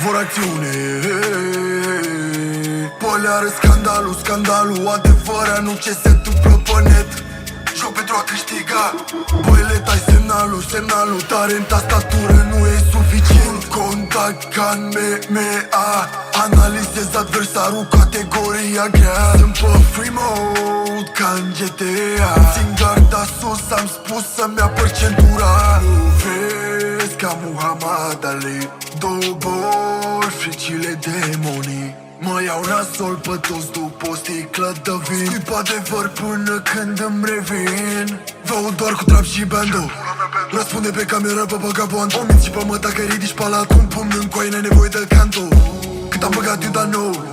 vor acțiune. Poleară, scandalul, adevărat, nu ce se întâmplă pe net. Joc pentru a câștiga. Băile, tai semnalul tare în tastatură nu e suficient. Contact ca în MMA, analizez adversarul, categoria grea. Sunt pe free mode ca în GTA. Țin garda sus, am spus să-mi apăr centura. Nu vezi ca Muhammad Ali, două boli, fricile demonii mă iau nasol pe toți după o sticlă de vin. Scuip adevăr până când îmi revin. Vă aud doar cu trap și bando. Răspunde pe cameră pe vagabond. O minți și pe mă dacă ridici palat. Cum pumn în coaie, n-ai nevoie de canto. Cât am băgat eu, dar nou.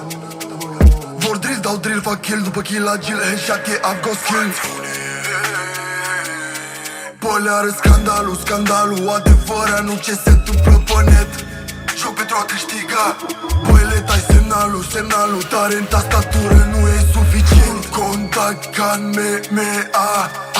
Vor drill, dau drill, fac kill. După kill agil, headshot, e I've got skill. Poleară, scandalul, adevărat, nu ce se întâmplă pe net. Joc pentru a câștiga. Băile, tai semnalul tare în tastatură nu e suficient. Contact ca în MMA,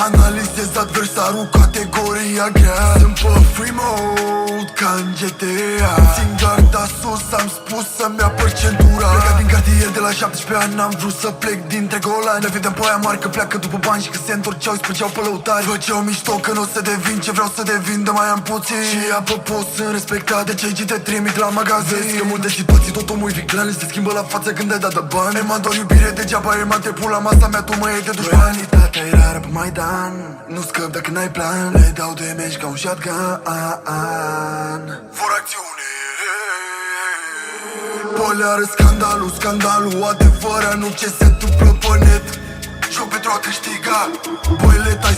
analizez adversarul, categoria grea. Sunt pe free mode ca în GTA. Țin garda sus, am spus să-mi apăr centura. Plecat din cartier de la 17 ani, n-am vrut să plec dintre golani. Ne vedeam pe aia mari că pleacă după bani și că se întorceau, îi spăceau pe lăutari. Făceau mișto că n-o să devin ce vreau să devin, de mai am puțin. Și apă post sunt respectat de cei ce te trimit la magazin. Vezi că multe situații tot omul viclan se schimbă la față când ai dat de bani. E m-a doar iubire degeaba, e m-a trepul la masa mea, tu mă iei de dușman. Realitatea e rară pe Maidan, nu scăp dacă n-ai plan. Le dau de meci ca un shotgun. Vor acțiune. Poleară, scandalul, adevărat, nu ce se întâmplă pe net. Joc pentru a câștiga. Băile, tai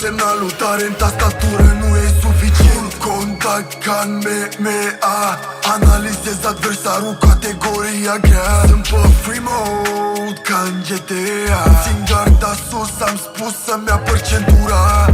semnalul tare în tastatură nu e suficient. Contact ca în MMA, analizez adversarul, categoria grea. Sunt pe free mode ca în GTA. Țin garda sus, am spus să-mi apăr centura.